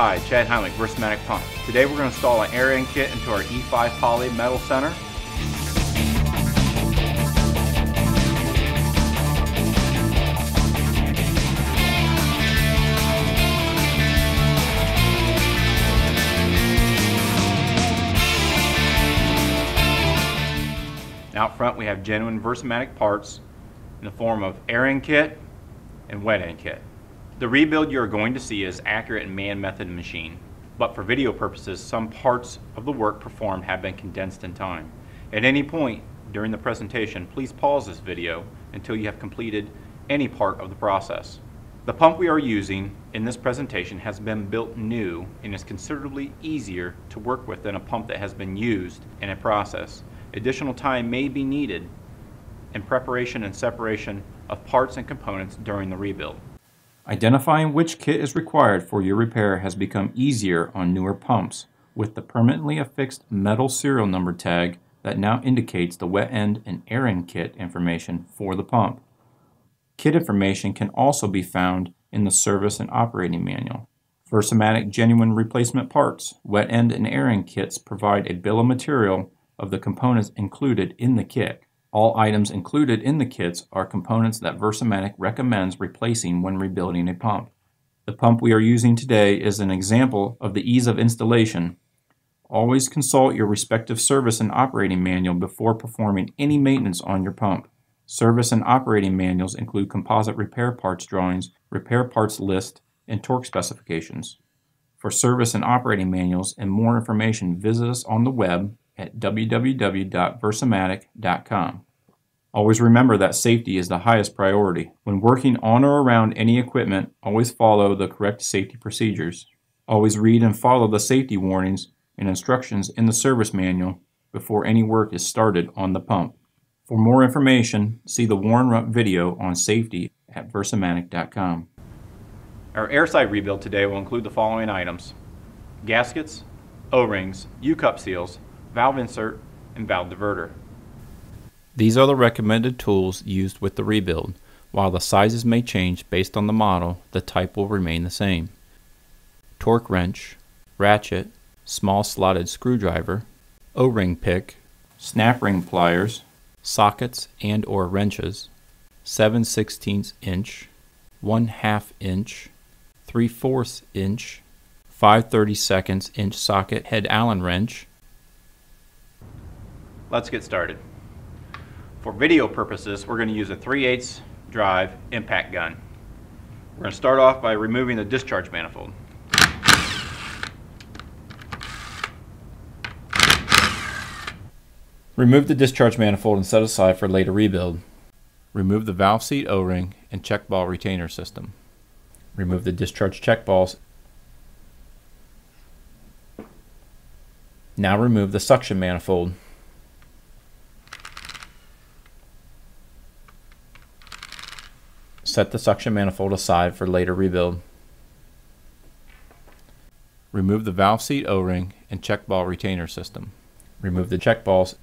Hi, Chad Heinrich, Versamatic Pump. Today we're going to install an air-in kit into our E5 poly metal center. Out front we have genuine Versamatic parts in the form of air-in kit and wet-end kit. The rebuild you're going to see is accurate and man-method machine, but for video purposes some parts of the work performed have been condensed in time. At any point during the presentation, please pause this video until you have completed any part of the process. The pump we are using in this presentation has been built new and is considerably easier to work with than a pump that has been used in a process. Additional time may be needed in preparation and separation of parts and components during the rebuild. Identifying which kit is required for your repair has become easier on newer pumps with the permanently affixed metal serial number tag that now indicates the wet end and air end kit information for the pump. Kit information can also be found in the service and operating manual. Versamatic genuine replacement parts, wet end and air end kits provide a bill of material of the components included in the kit. All items included in the kits are components that Versamatic recommends replacing when rebuilding a pump. The pump we are using today is an example of the ease of installation. Always consult your respective service and operating manual before performing any maintenance on your pump. Service and operating manuals include composite repair parts drawings, repair parts list, and torque specifications. For service and operating manuals and more information, visit us on the web at www.versamatic.com. Always remember that safety is the highest priority. When working on or around any equipment, always follow the correct safety procedures. Always read and follow the safety warnings and instructions in the service manual before any work is started on the pump. For more information, see the Warren Rupp video on safety at versamatic.com. Our airside rebuild today will include the following items: gaskets, O-rings, U-cup seals, valve insert, and valve diverter. These are the recommended tools used with the rebuild. While the sizes may change based on the model, the type will remain the same. Torque wrench, ratchet, small slotted screwdriver, O-ring pick, snap ring pliers, sockets and or wrenches, 7/16 inch, 1/2 inch, 3/4 inch, 5/32 inch socket head Allen wrench. Let's get started. For video purposes, we're going to use a 3/8 drive impact gun. We're going to start off by removing the discharge manifold. Remove the discharge manifold and set aside for later rebuild. Remove the valve seat O-ring and check ball retainer system. Remove the discharge check balls. Now remove the suction manifold. Set the suction manifold aside for later rebuild. Remove the valve seat O-ring and check ball retainer system. Remove the check balls.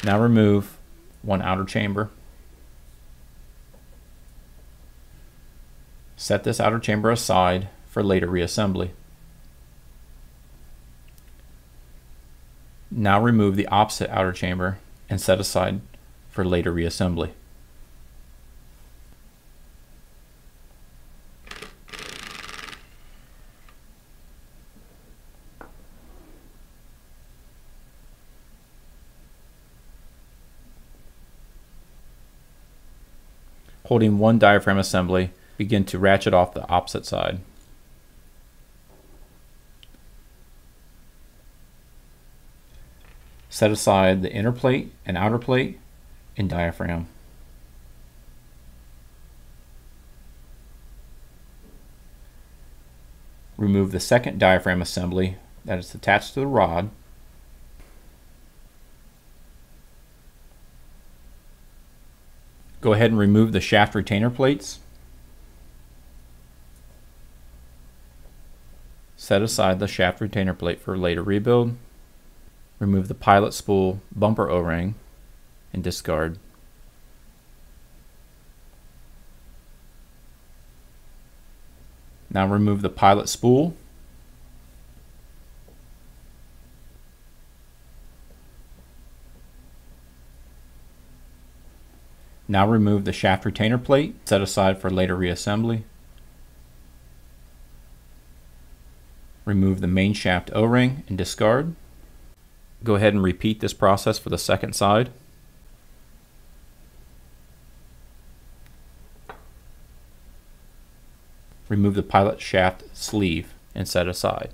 Now remove one outer chamber. Set this outer chamber aside for later reassembly. Now remove the opposite outer chamber and set aside for later reassembly. Holding one diaphragm assembly, begin to ratchet off the opposite side. Set aside the inner plate and outer plate and diaphragm. Remove the second diaphragm assembly that is attached to the rod. Go ahead and remove the shaft retainer plates. Set aside the shaft retainer plate for later rebuild. Remove the pilot spool bumper O-ring and discard. Now remove the pilot spool. Now remove the shaft retainer plate, set aside for later reassembly. Remove the main shaft O-ring and discard. Go ahead and repeat this process for the second side. Remove the pilot shaft sleeve and set aside.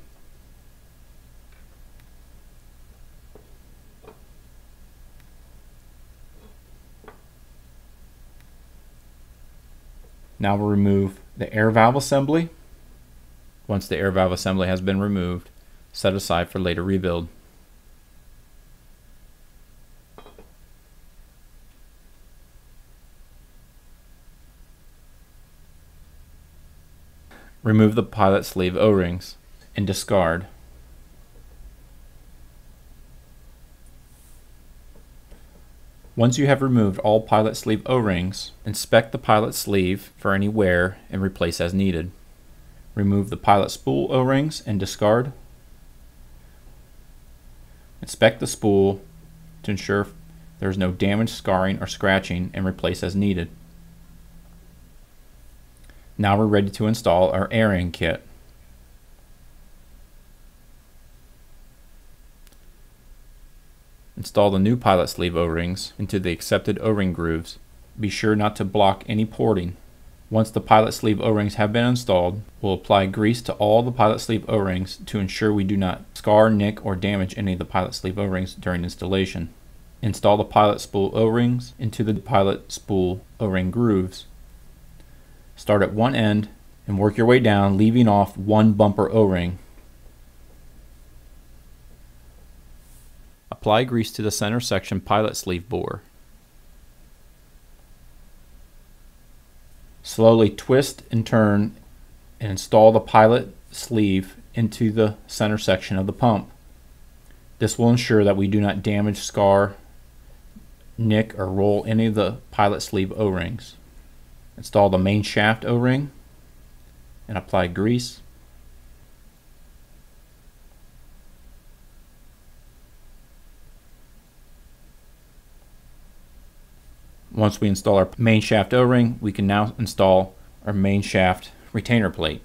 Now we'll remove the air valve assembly. Once the air valve assembly has been removed, set aside for later rebuild. Remove the pilot sleeve O-rings and discard. Once you have removed all pilot sleeve O-rings, inspect the pilot sleeve for any wear and replace as needed. Remove the pilot spool O-rings and discard. Inspect the spool to ensure there is no damage, scarring, or scratching and replace as needed. Now we're ready to install our airing kit. Install the new pilot sleeve O-rings into the accepted O-ring grooves. Be sure not to block any porting. Once the pilot sleeve O-rings have been installed, we'll apply grease to all the pilot sleeve O-rings to ensure we do not scar, nick, or damage any of the pilot sleeve O-rings during installation. Install the pilot spool O-rings into the pilot spool O-ring grooves. Start at one end and work your way down, leaving off one bumper O-ring. Apply grease to the center section pilot sleeve bore. Slowly twist and turn and install the pilot sleeve into the center section of the pump. This will ensure that we do not damage, scar, nick, or roll any of the pilot sleeve O-rings. Install the main shaft O-ring and apply grease. Once we install our main shaft O-ring, we can now install our main shaft retainer plate.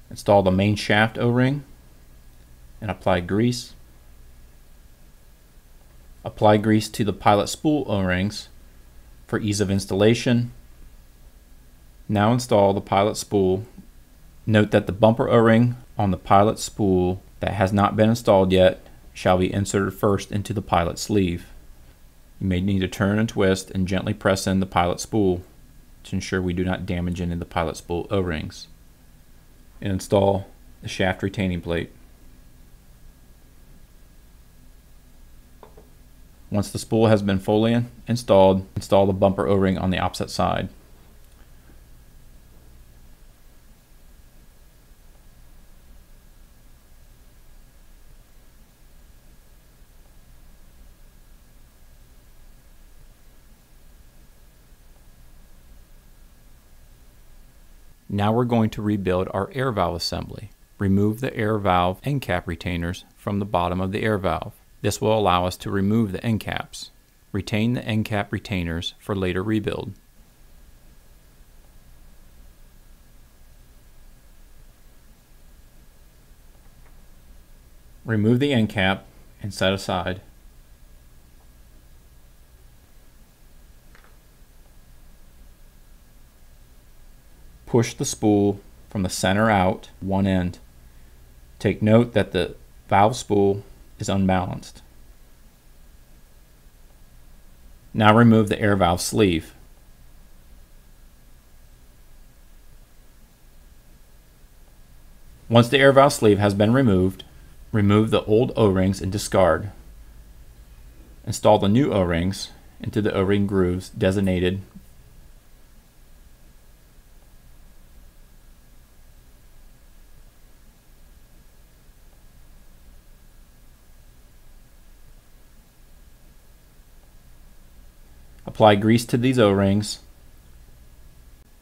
Install the main shaft O-ring and apply grease. Apply grease to the pilot spool O-rings for ease of installation. Now install the pilot spool. Note that the bumper O-ring on the pilot spool that has not been installed yet shall be inserted first into the pilot sleeve. You may need to turn and twist and gently press in the pilot spool to ensure we do not damage any of the pilot spool O-rings. And install the shaft retaining plate. Once the spool has been fully installed, install the bumper O-ring on the opposite side. Now we're going to rebuild our air valve assembly. Remove the air valve end cap retainers from the bottom of the air valve. This will allow us to remove the end caps. Retain the end cap retainers for later rebuild. Remove the end cap and set aside. Push the spool from the center out one end. Take note that the valve spool is unbalanced. Now remove the air valve sleeve. Once the air valve sleeve has been removed, remove the old O-rings and discard. Install the new O-rings into the O-ring grooves designated Apply grease to these O-rings.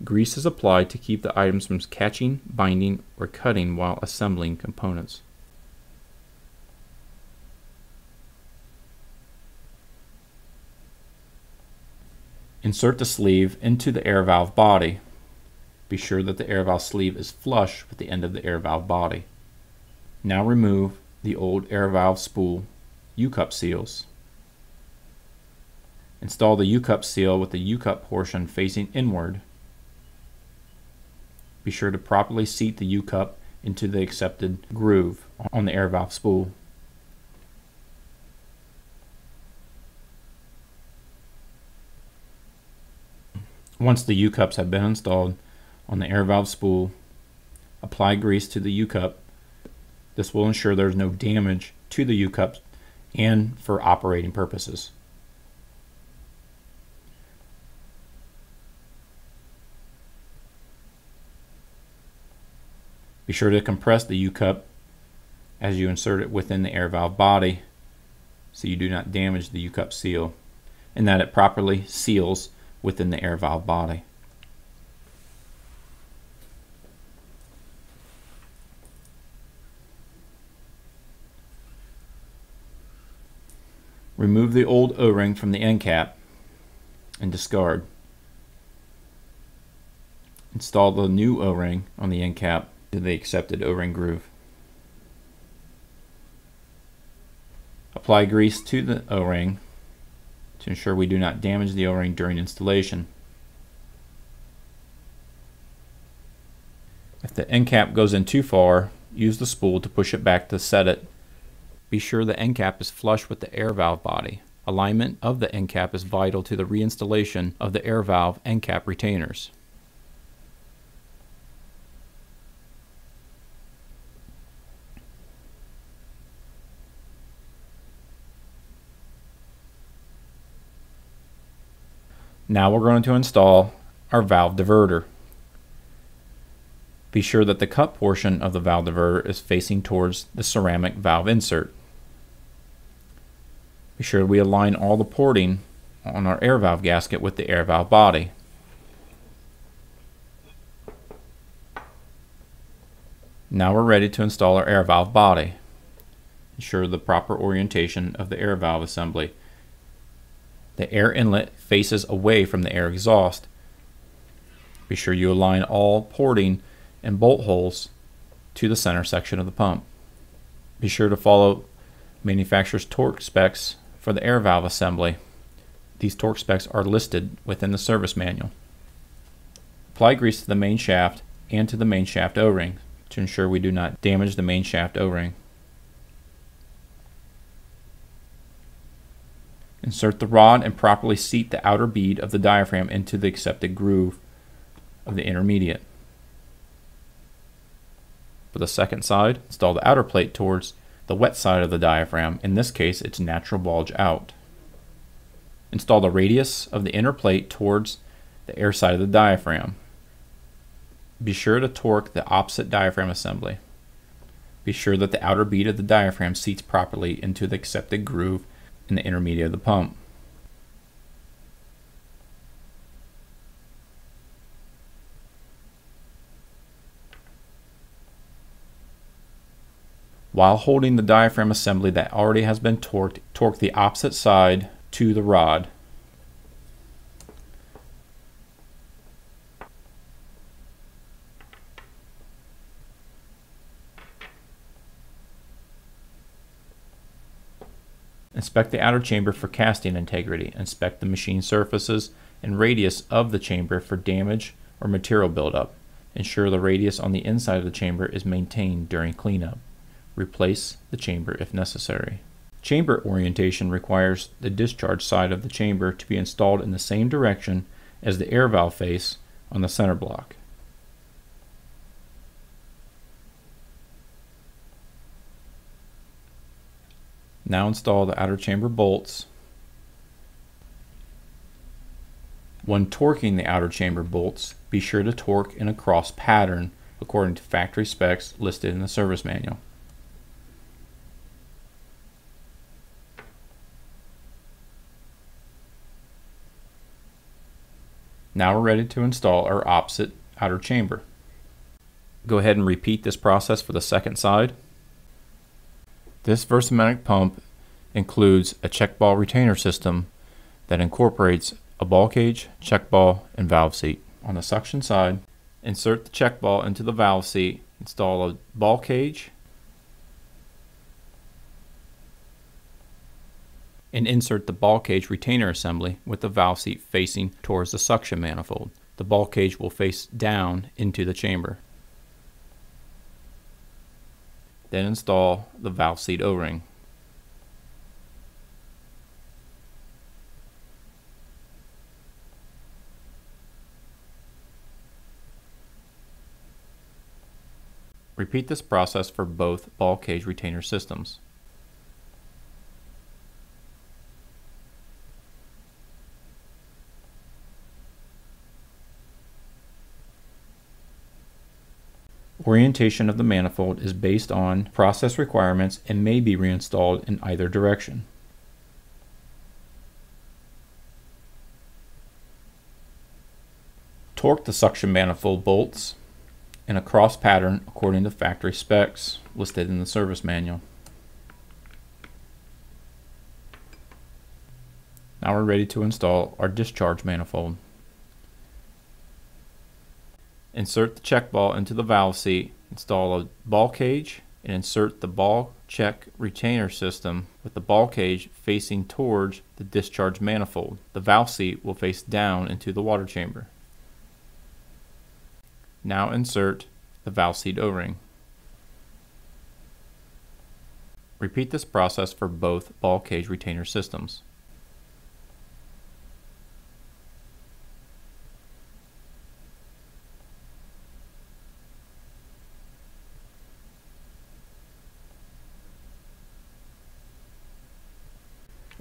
Grease is applied to keep the items from catching, binding, or cutting while assembling components. Insert the sleeve into the air valve body. Be sure that the air valve sleeve is flush with the end of the air valve body. Now remove the old air valve spool U-cup seals. Install the U-cup seal with the U-cup portion facing inward. Be sure to properly seat the U-cup into the accepted groove on the air valve spool. Once the U-cups have been installed on the air valve spool, apply grease to the U-cup. This will ensure there is no damage to the U-cups and for operating purposes. Be sure to compress the U-cup as you insert it within the air valve body so you do not damage the U-cup seal and that it properly seals within the air valve body. Remove the old O-ring from the end cap and discard. Install the new O-ring on the end cap to the accepted O-ring groove. Apply grease to the O-ring to ensure we do not damage the O-ring during installation. If the end cap goes in too far, use the spool to push it back to set it. Be sure the end cap is flush with the air valve body. Alignment of the end cap is vital to the reinstallation of the air valve end cap retainers. Now we're going to install our valve diverter. Be sure that the cut portion of the valve diverter is facing towards the ceramic valve insert. Be sure we align all the porting on our air valve gasket with the air valve body. Now we're ready to install our air valve body. Ensure the proper orientation of the air valve assembly. The air inlet faces away from the air exhaust. Be sure you align all porting and bolt holes to the center section of the pump. Be sure to follow manufacturer's torque specs for the air valve assembly. These torque specs are listed within the service manual. Apply grease to the main shaft and to the main shaft O-ring to ensure we do not damage the main shaft O-ring. Insert the rod and properly seat the outer bead of the diaphragm into the accepted groove of the intermediate. For the second side, install the outer plate towards the wet side of the diaphragm. In this case, it's natural bulge out. Install the radius of the inner plate towards the air side of the diaphragm. Be sure to torque the opposite diaphragm assembly. Be sure that the outer bead of the diaphragm seats properly into the accepted groove in the intermediate of the pump. While holding the diaphragm assembly that already has been torqued, torque the opposite side to the rod. Inspect the outer chamber for casting integrity. Inspect the machine surfaces and radius of the chamber for damage or material buildup. Ensure the radius on the inside of the chamber is maintained during cleanup. Replace the chamber if necessary. Chamber orientation requires the discharge side of the chamber to be installed in the same direction as the air valve face on the center block. Now install the outer chamber bolts. When torquing the outer chamber bolts, be sure to torque in a cross pattern according to factory specs listed in the service manual. Now we're ready to install our opposite outer chamber. Go ahead and repeat this process for the second side. This Versamatic pump includes a check ball retainer system that incorporates a ball cage, check ball, and valve seat. On the suction side, insert the check ball into the valve seat, install a ball cage, and insert the ball cage retainer assembly with the valve seat facing towards the suction manifold. The ball cage will face down into the chamber. Then install the valve seat O-ring. Repeat this process for both ball cage retainer systems. Orientation of the manifold is based on process requirements and may be reinstalled in either direction. Torque the suction manifold bolts in a cross pattern according to factory specs listed in the service manual. Now we're ready to install our discharge manifold. Insert the check ball into the valve seat, install a ball cage, and insert the ball check retainer system with the ball cage facing towards the discharge manifold. The valve seat will face down into the water chamber. Now insert the valve seat O-ring. Repeat this process for both ball cage retainer systems.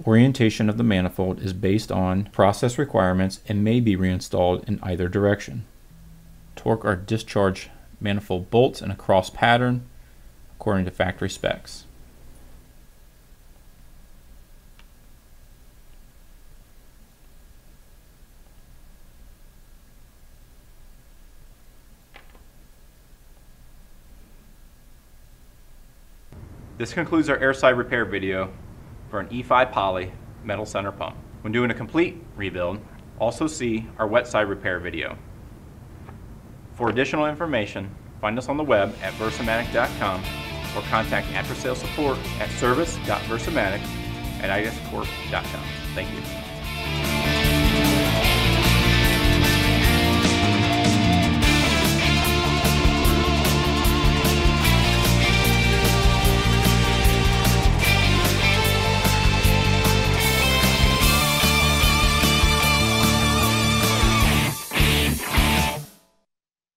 Orientation of the manifold is based on process requirements and may be reinstalled in either direction. Torque our discharge manifold bolts in a cross pattern according to factory specs. This concludes our airside repair video for an E5 poly metal center pump. When doing a complete rebuild, also see our wet side repair video. For additional information, find us on the web at versamatic.com or contact after sales support at service.versamatic@idescorp.com. Thank you.